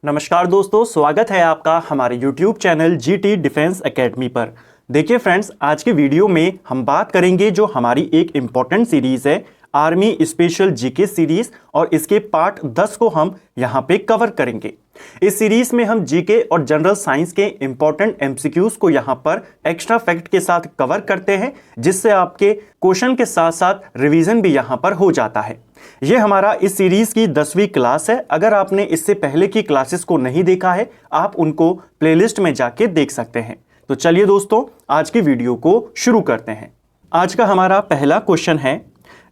नमस्कार दोस्तों, स्वागत है आपका हमारे YouTube channel GT defence academy पर। देखिए फ्रेंड्स, आज की वीडियो में हम बात करेंगे जो हमारी एक इम्पॉर्टेंट सीरीज़ है आर्मी स्पेशल जीके सीरीज़, और इसके पार्ट 10 को हम यहाँ पे कवर करेंगे। इस सीरीज़ में हम जीके और जनरल साइंस के इम्पॉर्टेंट एमसीक्यूज को यहाँ पर एक्स्ट्रा फैक्ट के साथ कवर करते हैं, जिससे आपके क्वेश्चन के साथ साथ रिवीजन भी यहाँ पर हो जाता है। ये हमारा इस सीरीज की 10वीं क्लास है। अगर आपने इससे पहले की क्लासेस को नहीं देखा है, आप उनको प्लेलिस्ट में जाके देख सकते हैं। तो चलिए दोस्तों, आज की वीडियो को शुरू करते हैं। आज का हमारा पहला क्वेश्चन है,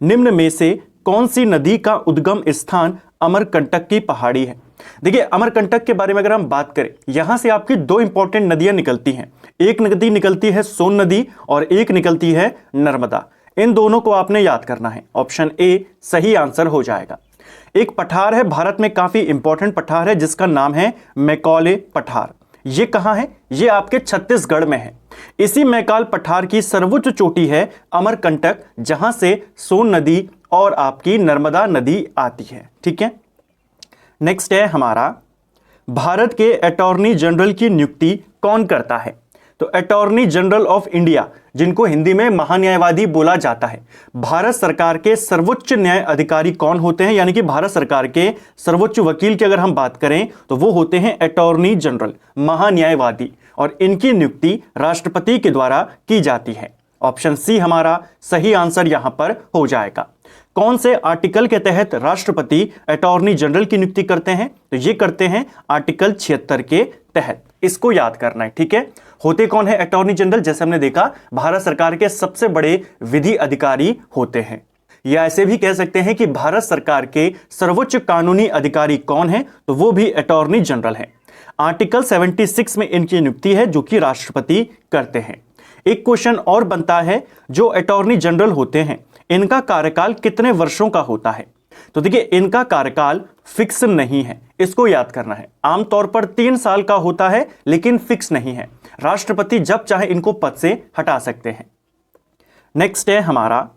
निम्न में से कौन सी नदी का उद्गम स्थान अमरकंटक की पहाड़ी है। देखिए, अमरकंटक के बारे में अगर हम बात करें, यहां से आपकी दो इंपॉर्टेंट नदियां निकलती हैं। एक नदी निकलती है सोन नदी और एक निकलती है नर्मदा। इन दोनों को आपने याद करना है। ऑप्शन ए सही आंसर हो जाएगा। एक पठार है, भारत में काफी इंपॉर्टेंट पठार है, जिसका नाम है मैकॉले पठार। ये कहां है? ये आपके छत्तीसगढ़ में है। इसी मैकाल पठार की सर्वोच्च चोटी है अमरकंटक, जहां से सोन नदी और आपकी नर्मदा नदी आती है। ठीक है, नेक्स्ट है हमारा, भारत के अटॉर्नी जनरल की नियुक्ति कौन करता है। तो अटॉर्नी जनरल ऑफ इंडिया, जिनको हिंदी में महान्यायवादी बोला जाता है, भारत सरकार के सर्वोच्च न्याय अधिकारी कौन होते हैं, यानी कि भारत सरकार के सर्वोच्च वकील की अगर हम बात करें तो वो होते हैं अटॉर्नी जनरल, महान्यायवादी, और इनकी नियुक्ति राष्ट्रपति के द्वारा की जाती है। ऑप्शन सी हमारा सही आंसर यहां पर हो जाएगा। कौन से आर्टिकल के तहत राष्ट्रपति अटॉर्नी जनरल की नियुक्ति करते हैं? तो ये करते हैं आर्टिकल 76 के तहत। इसको याद करना है। ठीक है, होते कौन है अटॉर्नी जनरल? जैसे हमने देखा, भारत सरकार के सबसे बड़े विधि अधिकारी होते हैं, या ऐसे भी कह सकते हैं कि भारत सरकार के सर्वोच्च कानूनी अधिकारी कौन है, तो वो भी अटॉर्नी जनरल है। आर्टिकल 76 में इनकी नियुक्ति है, जो कि राष्ट्रपति करते हैं। एक क्वेश्चन और बनता है, जो अटॉर्नी जनरल होते हैं, इनका कार्यकाल कितने वर्षों का होता है? तो देखिए, इनका कार्यकाल फिक्स नहीं है, इसको याद करना है। आमतौर पर 3 साल का होता है, लेकिन फिक्स नहीं है। राष्ट्रपति जब चाहे इनको पद से हटा सकते हैं। नेक्स्ट है हमारा,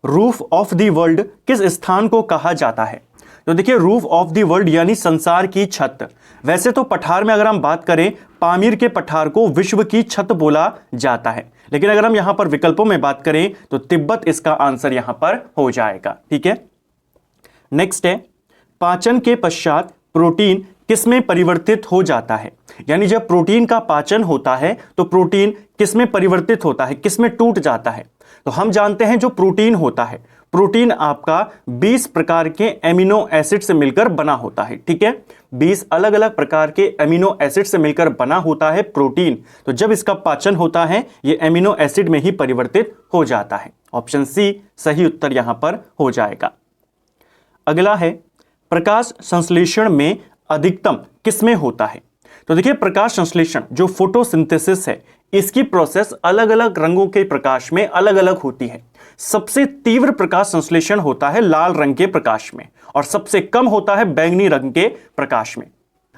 रूफ ऑफ द वर्ल्ड किस स्थान को कहा जाता है? तो देखिए, रूफ ऑफ द वर्ल्ड यानी संसार की छत। वैसे तो पठार में अगर हम बात करें, पामीर के पठार को विश्व की छत बोला जाता है, लेकिन अगर हम यहां पर विकल्पों में बात करें तो तिब्बत इसका आंसर यहां पर हो जाएगा। ठीक है, नेक्स्ट है, पाचन के पश्चात प्रोटीन किसमें परिवर्तित हो जाता है? यानी जब प्रोटीन का पाचन होता है तो प्रोटीन किसमें परिवर्तित होता है, किसमें टूट जाता है? तो हम जानते हैं, जो प्रोटीन होता है, प्रोटीन आपका 20 प्रकार के एमिनो एसिड से मिलकर बना होता है। ठीक है, 20 अलग अलग प्रकार के एमिनो एसिड से मिलकर बना होता है प्रोटीन। तो जब इसका पाचन होता है, ये एमिनो एसिड में ही परिवर्तित हो जाता है। ऑप्शन सी सही उत्तर यहां पर हो जाएगा। अगला है, प्रकाश संश्लेषण में अधिकतम किसमें होता है? तो देखिए, प्रकाश संश्लेषण जो फोटोसिंथेसिस है, इसकी प्रोसेस अलग अलग रंगों के प्रकाश में अलग अलग होती है। सबसे तीव्र प्रकाश संश्लेषण होता है लाल रंग के प्रकाश में, और सबसे कम होता है बैंगनी रंग के प्रकाश में।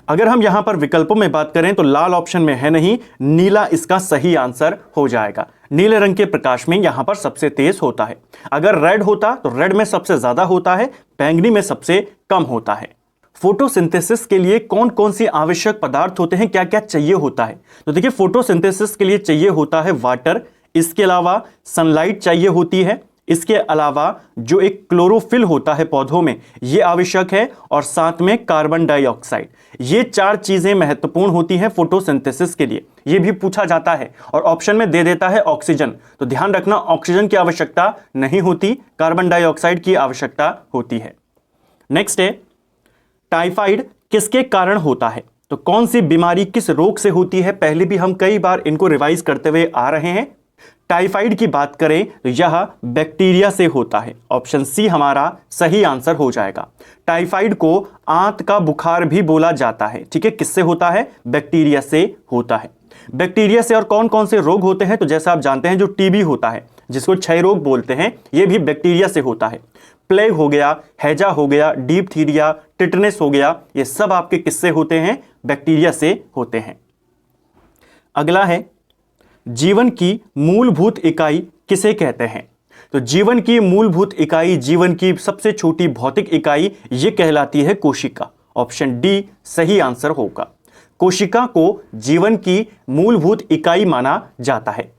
अगर हम यहां पर विकल्पों में बात करें तो लाल ऑप्शन में है नहीं, नीला इसका सही आंसर हो जाएगा। नीले रंग के प्रकाश में यहां पर सबसे तेज होता है। अगर रेड होता तो रेड में सबसे ज्यादा होता है, बैंगनी में सबसे कम होता है। फोटोसिंथेसिस के लिए कौन कौन सी आवश्यक पदार्थ होते हैं, क्या क्या चाहिए होता है? तो देखिए, फोटोसिंथेसिस के लिए चाहिए होता है वाटर, इसके अलावा सनलाइट चाहिए होती है, इसके अलावा जो एक क्लोरोफिल होता है पौधों में, यह आवश्यक है, और साथ में कार्बन डाइऑक्साइड। ये 4 चीजें महत्वपूर्ण होती हैं फोटोसिंथेसिस के लिए। यह भी पूछा जाता है, और ऑप्शन में दे देता है ऑक्सीजन। तो ध्यान रखना, ऑक्सीजन की आवश्यकता नहीं होती, कार्बन डाइऑक्साइड की आवश्यकता होती है। नेक्स्ट है, टाइफाइड किसके कारण होता है? तो कौन सी बीमारी किस रोग से होती है? पहले भी हम कई बार इनको रिवाइज करते हुए आ रहे हैं। टाइफाइड की बात करें तो यह बैक्टीरिया से होता है। ऑप्शन सी हमारा सही आंसर हो जाएगा। टाइफाइड को आंत का बुखार भी बोला जाता है। ठीक है, किससे होता है? बैक्टीरिया से होता है। बैक्टीरिया से और कौन कौन से रोग होते हैं? तो जैसा आप जानते हैं, जो टीबी होता है, जिसको क्षय रोग बोलते हैं, यह भी बैक्टीरिया से होता है। प्लेग हो गया, हैजा हो गया, डिप्थीरिया, टिटनेस हो गया, ये सब आपके किससे होते हैं? बैक्टीरिया से होते हैं। अगला है, जीवन की मूलभूत इकाई किसे कहते हैं? तो जीवन की मूलभूत इकाई, जीवन की सबसे छोटी भौतिक इकाई, ये कहलाती है कोशिका। ऑप्शन डी सही आंसर होगा। कोशिका को जीवन की मूलभूत इकाई माना जाता है।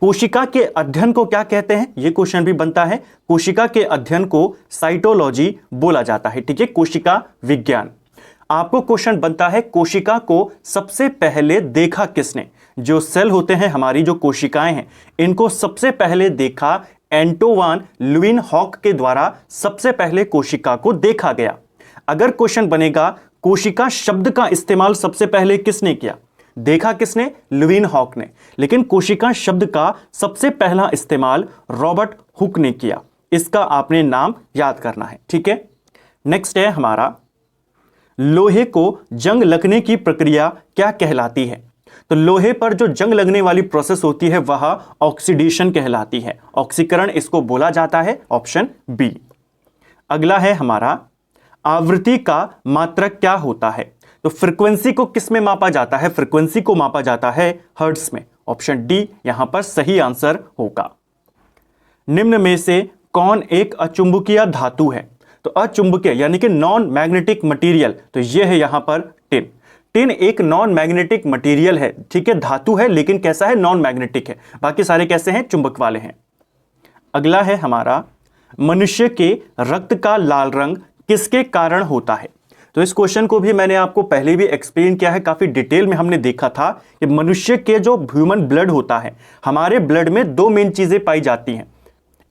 कोशिका के अध्ययन को क्या कहते हैं, यह क्वेश्चन भी बनता है। कोशिका के अध्ययन को साइटोलॉजी बोला जाता है, ठीक है, कोशिका विज्ञान। आपको क्वेश्चन बनता है कोशिका को सबसे पहले देखा किसने। जो सेल होते हैं, हमारी जो कोशिकाएं हैं, इनको सबसे पहले देखा एंटोवान ल्यूवेनहॉक के द्वारा सबसे पहले कोशिका को देखा गया। अगर क्वेश्चन बनेगा कोशिका शब्द का इस्तेमाल सबसे पहले किसने किया, देखा किसने, ल्यूवेनहॉक ने, लेकिन कोशिका शब्द का सबसे पहला इस्तेमाल रॉबर्ट हुक ने किया। इसका आपने नाम याद करना है, ठीक है। नेक्स्ट है हमारा, लोहे को जंग लगने की प्रक्रिया क्या कहलाती है। तो लोहे पर जो जंग लगने वाली प्रोसेस होती है वह ऑक्सीडेशन कहलाती है, ऑक्सीकरण इसको बोला जाता है, ऑप्शन बी। अगला है हमारा, आवृत्ति का मात्रक क्या होता है। तो फ्रीक्वेंसी को किस में मापा जाता है, फ्रीक्वेंसी को मापा जाता है हर्ट्ज में, ऑप्शन डी यहां पर सही आंसर होगा। निम्न में से कौन एक अचुंबकीय धातु है। तो अचुंबकीय यानी कि नॉन मैग्नेटिक मटेरियल, तो यह है यहां पर टिन। टिन एक नॉन मैग्नेटिक मटेरियल है, ठीक है, धातु है, लेकिन कैसा है, नॉन मैग्नेटिक है। बाकी सारे कैसे हैं, चुंबक वाले हैं। अगला है हमारा, मनुष्य के रक्त का लाल रंग किसके कारण होता है। तो इस क्वेश्चन को भी मैंने आपको पहले भी एक्सप्लेन किया है, काफी डिटेल में हमने देखा था कि मनुष्य के जो ह्यूमन ब्लड होता है, हमारे ब्लड में दो मेन चीजें पाई जाती हैं,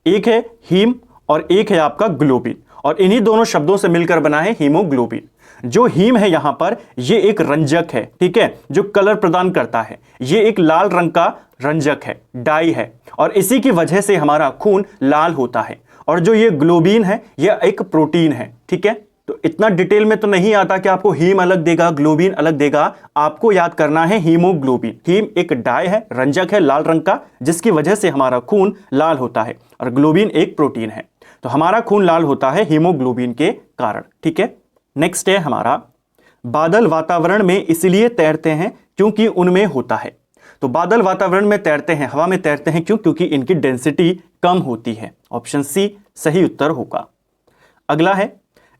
एक है हीम और एक है आपका ग्लोबिन, और इन्हीं दोनों शब्दों से मिलकर बना है हीमोग्लोबिन। जो हीम है यहां पर, ये एक रंजक है, ठीक है, जो कलर प्रदान करता है, ये एक लाल रंग का रंजक है, डाई है, और इसी की वजह से हमारा खून लाल होता है। और जो ये ग्लोबिन है, यह एक प्रोटीन है, ठीक है। तो इतना डिटेल में तो नहीं आता कि आपको हीम अलग देगा ग्लोबिन अलग देगा, आपको याद करना है हीमोग्लोबिन। हीम एक डाई है, रंजक है लाल रंग का, जिसकी वजह से हमारा खून लाल होता है, और ग्लोबिन एक प्रोटीन है। तो हमारा खून लाल होता है हीमोग्लोबिन के कारण, ठीक है। नेक्स्ट है हमारा, बादल वातावरण में इसलिए तैरते हैं क्योंकि उनमें होता है। तो बादल वातावरण में तैरते हैं, हवा में तैरते हैं क्यों, क्योंकि इनकी डेंसिटी कम होती है, ऑप्शन सी सही उत्तर होगा। अगला है,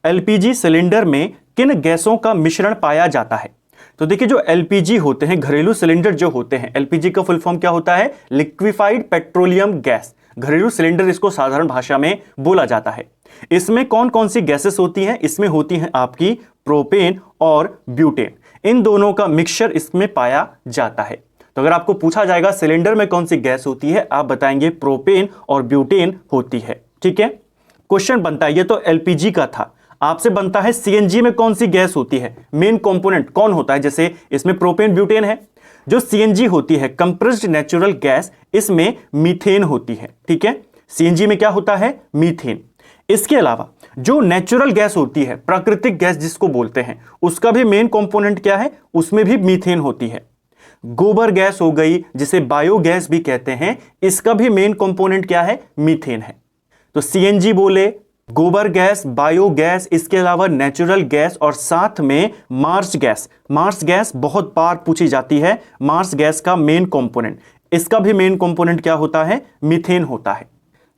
एलपीजी सिलेंडर में किन गैसों का मिश्रण पाया जाता है। तो देखिए, जो एलपीजी होते हैं, घरेलू सिलेंडर जो होते हैं, एलपीजी का फुल फॉर्म क्या होता है, लिक्विफाइड पेट्रोलियम गैस। घरेलू सिलेंडर इसको साधारण भाषा में बोला जाता है। इसमें कौन कौन सी गैसेस होती हैं, इसमें होती हैं आपकी प्रोपेन और ब्यूटेन, इन दोनों का मिक्सचर इसमें पाया जाता है। तो अगर आपको पूछा जाएगा सिलेंडर में कौन सी गैस होती है, आप बताएंगे प्रोपेन और ब्यूटेन होती है, ठीक है। क्वेश्चन बनता है, ये तो एलपीजी का था, आपसे बनता है सीएनजी में कौन सी गैस होती है, मेन कंपोनेंट कौन होता है। जैसे इसमें प्रोपेन ब्यूटेन है, जो सीएनजी होती है कंप्रेस्ड नेचुरल गैस, इसमें मीथेन होती है, ठीक है। सीएनजी में क्या होता है, मीथेन। इसके अलावा जो नेचुरल गैस होती है, प्राकृतिक गैस जिसको बोलते हैं, उसका भी मेन कंपोनेंट क्या है, उसमें भी मीथेन होती है। गोबर गैस हो गई, जिसे बायोगैस भी कहते हैं, इसका भी मेन कंपोनेंट क्या है, मीथेन है। तो सीएनजी बोले, गोबर गैस, बायोगैस, इसके अलावा नेचुरल गैस, और साथ में मार्स गैस। मार्स गैस बहुत बार पूछी जाती है, मार्स गैस का मेन कंपोनेंट, इसका भी मेन कंपोनेंट क्या होता है, मीथेन होता है।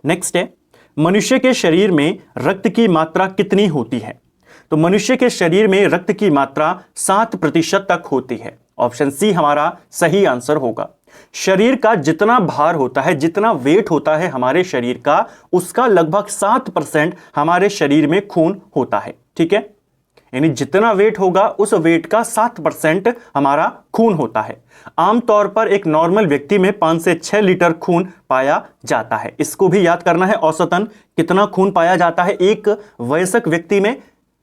नेक्स्ट है, मनुष्य के शरीर में रक्त की मात्रा कितनी होती है। तो मनुष्य के शरीर में रक्त की मात्रा 7% तक होती है, ऑप्शन सी हमारा सही आंसर होगा। शरीर का जितना भार होता है, जितना वेट होता है हमारे शरीर का, उसका लगभग 7% हमारे शरीर में खून होता है, ठीक है। यानी जितना वेट होगा उस वेट का 7% हमारा खून होता है। आमतौर पर एक नॉर्मल व्यक्ति में 5 से 6 लीटर खून पाया जाता है, इसको भी याद करना है। औसतन कितना खून पाया जाता है एक वयस्क व्यक्ति में,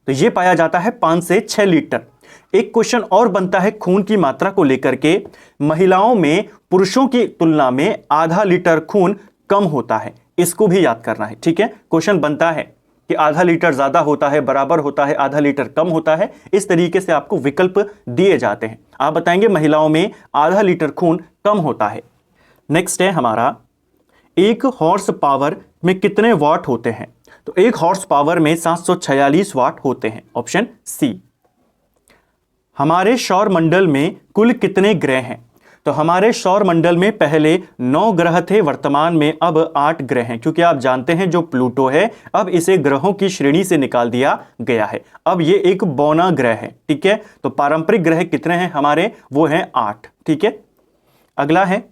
तो यह पाया जाता है 5 से 6 लीटर। एक क्वेश्चन और बनता है खून की मात्रा को लेकर के, महिलाओं में पुरुषों की तुलना में आधा लीटर खून कम होता है, इसको भी याद करना है, ठीक है। क्वेश्चन बनता है कि आधा लीटर ज्यादा होता है, बराबर होता है, आधा लीटर कम होता है, इस तरीके से आपको विकल्प दिए जाते हैं। आप बताएंगे महिलाओं में आधा लीटर खून कम होता है। नेक्स्ट है हमारा, एक हॉर्स पावर में कितने वाट होते हैं। तो एक हॉर्स पावर में 746 वाट होते हैं, ऑप्शन सी। हमारे सौर मंडल में कुल कितने ग्रह हैं। तो हमारे सौर मंडल में पहले 9 ग्रह थे, वर्तमान में अब 8 ग्रह हैं, क्योंकि आप जानते हैं जो प्लूटो है अब इसे ग्रहों की श्रेणी से निकाल दिया गया है, अब ये एक बौना ग्रह है। ठीक है, तो पारंपरिक ग्रह कितने हैं हमारे, वो हैं 8। ठीक है, अगला है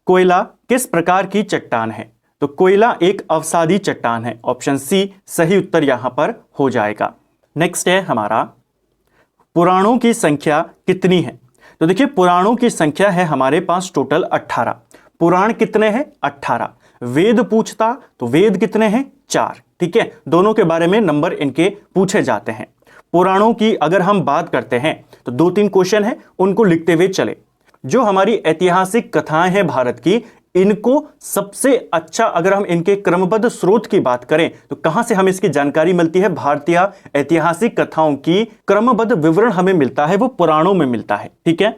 कोयला किस प्रकार की चट्टान है, तो कोयला एक अवसादी चट्टान है, ऑप्शन सी सही उत्तर यहां पर हो जाएगा। नेक्स्ट है हमारा पुराणों की संख्या कितनी है, तो देखिए पुराणों की संख्या है हमारे पास टोटल 18। पुराण कितने हैं, 18। वेद पूछता तो वेद कितने हैं, 4। ठीक है, दोनों के बारे में नंबर इनके पूछे जाते हैं। पुराणों की अगर हम बात करते हैं तो 2-3 क्वेश्चन है, उनको लिखते हुए चले। जो हमारी ऐतिहासिक कथाएं हैं भारत की, इनको सबसे अच्छा अगर हम इनके क्रमबद्ध स्रोत की बात करें तो कहां से हमें इसकी जानकारी मिलती है, भारतीय ऐतिहासिक कथाओं की क्रमबद्ध विवरण हमें मिलता है वो पुराणों में मिलता है। ठीक है,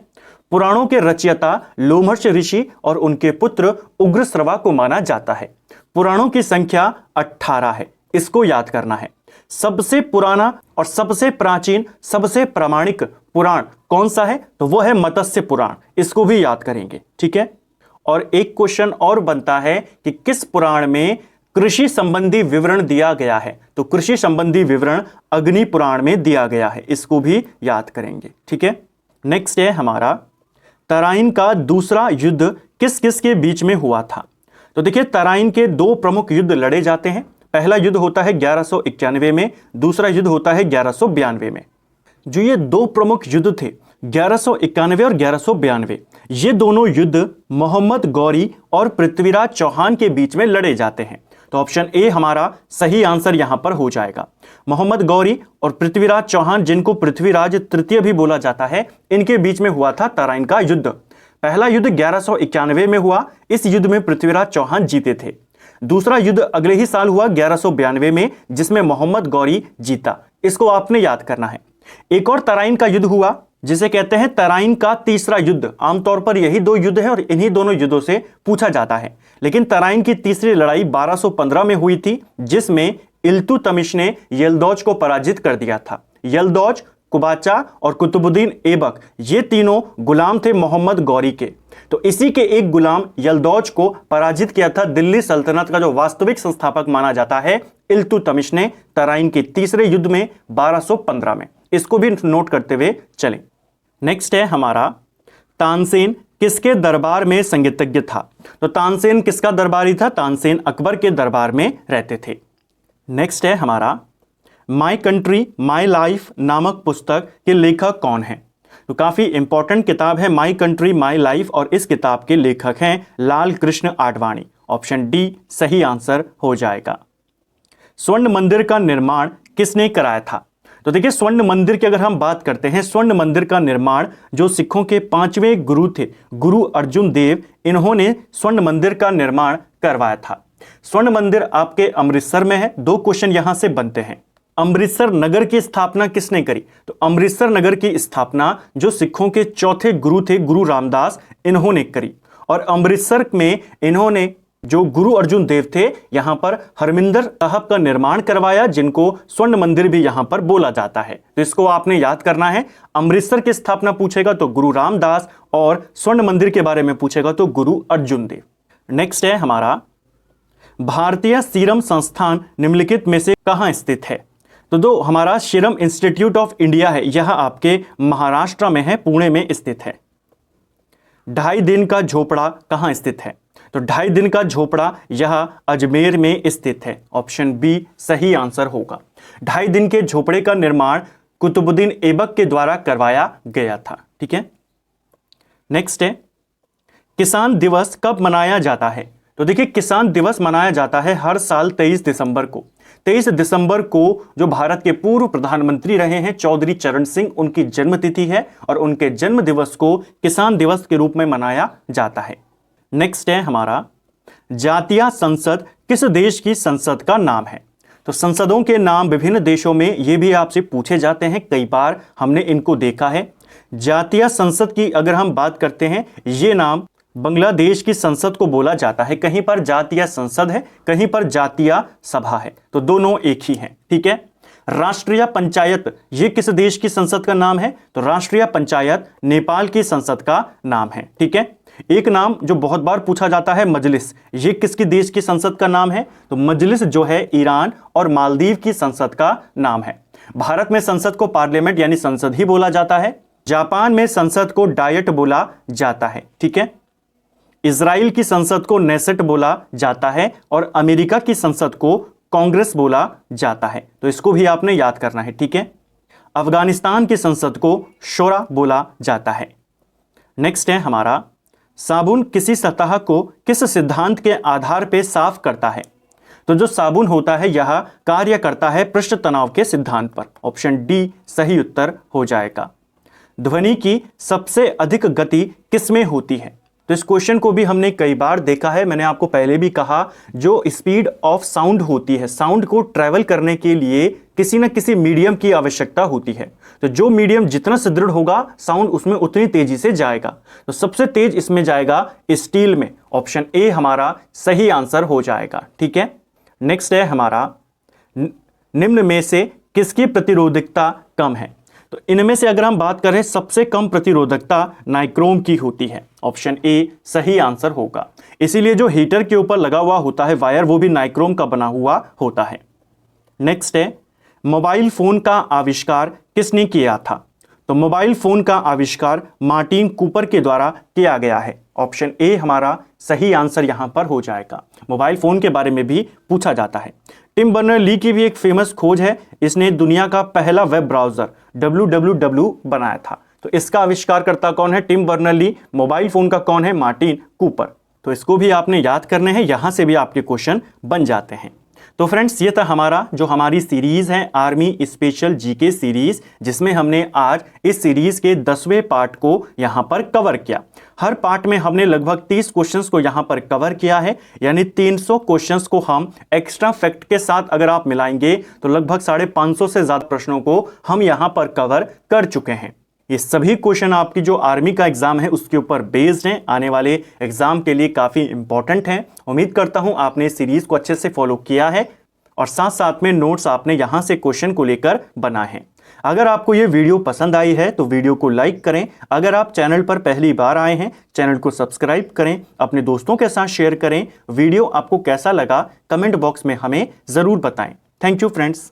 पुराणों के रचयिता लोमहर्षि ऋषि और उनके पुत्र उग्रश्रवा को माना जाता है। पुराणों की संख्या 18 है, इसको याद करना है। सबसे पुराना और सबसे प्राचीन सबसे प्रामाणिक पुराण कौन सा है, तो वो है मत्स्य पुराण, इसको भी याद करेंगे। ठीक है, और एक क्वेश्चन और बनता है कि किस पुराण में कृषि संबंधी विवरण दिया गया है, तो कृषि संबंधी विवरण अग्नि पुराण में दिया गया है, इसको भी याद करेंगे। ठीक है, नेक्स्ट है हमारा तराइन का दूसरा युद्ध किस किस के बीच में हुआ था, तो देखिए तराइन के 2 प्रमुख युद्ध लड़े जाते हैं। पहला युद्ध होता है 1191 में, दूसरा युद्ध होता है 1192 में। जो ये 2 प्रमुख युद्ध थे 1191 और 1192, ये दोनों युद्ध मोहम्मद गौरी और पृथ्वीराज चौहान के बीच में लड़े जाते हैं, तो ऑप्शन ए हमारा सही आंसर यहां पर हो जाएगा। मोहम्मद गौरी और पृथ्वीराज चौहान, जिनको पृथ्वीराज तृतीय भी बोला जाता है, इनके बीच में हुआ था तराइन का युद्ध। पहला युद्ध 1191 में हुआ, इस युद्ध में पृथ्वीराज चौहान जीते थे। दूसरा युद्ध अगले ही साल हुआ 1192 में, जिसमें मोहम्मद गौरी जीता, इसको आपने याद करना है। एक और तराइन का युद्ध हुआ जिसे कहते हैं तराइन का तीसरा युद्ध। आमतौर पर यही 2 युद्ध है और इन्हीं दोनों युद्धों से पूछा जाता है, लेकिन तराइन की तीसरी लड़ाई 1215 में हुई थी, जिसमें इल्तुतमिश ने यल्दौज को पराजित कर दिया था। यल्दौज, कुबाचा और कुतुबुद्दीन ऐबक, ये तीनों गुलाम थे मोहम्मद गौरी के, तो इसी के एक गुलाम यल्दौज को पराजित किया था दिल्ली सल्तनत का जो वास्तविक संस्थापक माना जाता है इल्तुतमिश ने, तराइन के तीसरे युद्ध में 1215 में। इसको भी नोट करते हुए चलें। नेक्स्ट है हमारा तानसेन किसके दरबार में संगीतज्ञ था, तो तानसेन किसका दरबारी था, तानसेन अकबर के दरबार में रहते थे। नेक्स्ट है हमारा माई कंट्री माई लाइफ नामक पुस्तक के लेखक कौन है, तो काफी इंपॉर्टेंट किताब है माई कंट्री माई लाइफ, और इस किताब के लेखक हैं लाल कृष्ण आडवाणी, ऑप्शन डी सही आंसर हो जाएगा। स्वर्ण मंदिर का निर्माण किसने कराया था, तो देखिए स्वर्ण मंदिर की अगर हम बात करते हैं, स्वर्ण मंदिर का निर्माण जो सिखों के 5वें गुरु थे, गुरु अर्जुन देव, इन्होंने स्वर्ण मंदिर का निर्माण करवाया था। स्वर्ण मंदिर आपके अमृतसर में है। 2 क्वेश्चन यहां से बनते हैं। अमृतसर नगर की स्थापना किसने करी, तो अमृतसर नगर की स्थापना जो सिखों के 4थे गुरु थे, गुरु रामदास, इन्होंने करी। और अमृतसर में इन्होंने जो गुरु अर्जुन देव थे, यहां पर हरमिंदर साहब का निर्माण करवाया, जिनको स्वर्ण मंदिर भी यहां पर बोला जाता है, तो इसको आपने याद करना है। अमृतसर की स्थापना पूछेगा तो गुरु रामदास, और स्वर्ण मंदिर के बारे में पूछेगा तो गुरु अर्जुन देव। नेक्स्ट है हमारा भारतीय सीरम संस्थान निम्नलिखित में से कहां स्थित है, तो हमारा सीरम इंस्टीट्यूट ऑफ इंडिया है, यह आपके महाराष्ट्र में है, पुणे में स्थित है। 2.5 दिन का झोपड़ा कहां स्थित है, तो 2.5 दिन का झोपड़ा यह अजमेर में स्थित है, ऑप्शन बी सही आंसर होगा। 2.5 दिन के झोपड़े का निर्माण कुतुबुद्दीन ऐबक के द्वारा करवाया गया था। ठीक है, नेक्स्ट है किसान दिवस कब मनाया जाता है, तो देखिए किसान दिवस मनाया जाता है हर साल 23 दिसंबर को। 23 दिसंबर को जो भारत के पूर्व प्रधानमंत्री रहे हैं चौधरी चरण सिंह, उनकी जन्मतिथि है और उनके जन्म दिवस को किसान दिवस के रूप में मनाया जाता है। नेक्स्ट है हमारा जातीय संसद किस देश की संसद का नाम है, तो संसदों के नाम विभिन्न देशों में ये भी आपसे पूछे जाते हैं, कई बार हमने इनको देखा है। जातीय संसद की अगर हम बात करते हैं, ये नाम बांग्लादेश की संसद को बोला जाता है, कहीं पर जातीय संसद है, कहीं पर जातीय सभा है, तो दोनों एक ही हैं। ठीक है, राष्ट्रीय पंचायत ये किस देश की संसद का नाम है? तो राष्ट्रीय पंचायत नेपाल की संसद का नाम है। ठीक है। एक नाम जो बहुत बार पूछा जाता है मजलिस, ये किसकी देश की संसद का नाम है? तो मजलिस जो है ईरान और मालदीव की संसद का नाम है। भारत में संसद को पार्लियामेंट यानी संसद ही बोला जाता है। जापान में संसद को डायट बोला जाता है। ठीक है। इजराइल की संसद को नेसेट बोला जाता है और अमेरिका की संसद को कांग्रेस बोला जाता है। तो इसको भी आपने याद करना है। ठीक है। अफगानिस्तान की संसद को शोरा बोला जाता है। नेक्स्ट है हमारा, साबुन किसी सतह को किस सिद्धांत के आधार पर साफ करता है? तो जो साबुन होता है यह कार्य करता है पृष्ठ तनाव के सिद्धांत पर। ऑप्शन डी सही उत्तर हो जाएगा। ध्वनि की सबसे अधिक गति किसमें होती है? तो इस क्वेश्चन को भी हमने कई बार देखा है। मैंने आपको पहले भी कहा, जो स्पीड ऑफ साउंड होती है, साउंड को ट्रेवल करने के लिए किसी न किसी मीडियम की आवश्यकता होती है। तो जो मीडियम जितना सुदृढ़ होगा, साउंड उसमें उतनी तेजी से जाएगा। तो सबसे तेज इसमें जाएगा स्टील में। ऑप्शन ए हमारा सही आंसर हो जाएगा। ठीक है। नेक्स्ट है हमारा, निम्न में से किसकी प्रतिरोधकता कम है? तो इनमें से अगर हम बात करें, सबसे कम प्रतिरोधकता नाइक्रोम की होती है। ऑप्शन ए सही आंसर होगा। इसीलिए जो हीटर के ऊपर लगा हुआ होता है वायर, वो भी नाइक्रोम का बना हुआ होता है। नेक्स्ट है, मोबाइल फोन का आविष्कार किसने किया था? तो मोबाइल फोन का आविष्कार मार्टिन कूपर के द्वारा किया गया है। ऑप्शन ए हमारा सही आंसर यहां पर हो जाएगा। मोबाइल फोन के बारे में भी पूछा जाता है। टिम बर्नर-ली की भी एक फेमस खोज है, इसने दुनिया का पहला वेब ब्राउजर www बनाया था। तो इसका आविष्कारकर्ता कौन है? टिम बर्नर-ली। मोबाइल फोन का कौन है? Martin Cooper. तो इसको भी आपने याद करने हैं, यहां से भी आपके क्वेश्चन बन जाते हैं। तो फ्रेंड्स, ये था हमारी सीरीज है आर्मी स्पेशल जीके सीरीज, जिसमें हमने आज इस सीरीज के 10वें पार्ट को यहां पर कवर किया। हर पार्ट में हमने लगभग 30 क्वेश्चंस को यहां पर कवर किया है, यानी 300 क्वेश्चंस को हम एक्स्ट्रा फैक्ट के साथ अगर आप मिलाएंगे तो लगभग 550 से ज्यादा प्रश्नों को हम यहां पर कवर कर चुके हैं। ये सभी क्वेश्चन आपकी जो आर्मी का एग्जाम है उसके ऊपर बेस्ड हैं, आने वाले एग्जाम के लिए काफ़ी इंपॉर्टेंट हैं। उम्मीद करता हूं आपने सीरीज को अच्छे से फॉलो किया है और साथ साथ में नोट्स आपने यहां से क्वेश्चन को लेकर बनाए हैं। अगर आपको ये वीडियो पसंद आई है तो वीडियो को लाइक करें। अगर आप चैनल पर पहली बार आए हैं, चैनल को सब्सक्राइब करें, अपने दोस्तों के साथ शेयर करें। वीडियो आपको कैसा लगा कमेंट बॉक्स में हमें ज़रूर बताएं। Thank you friends.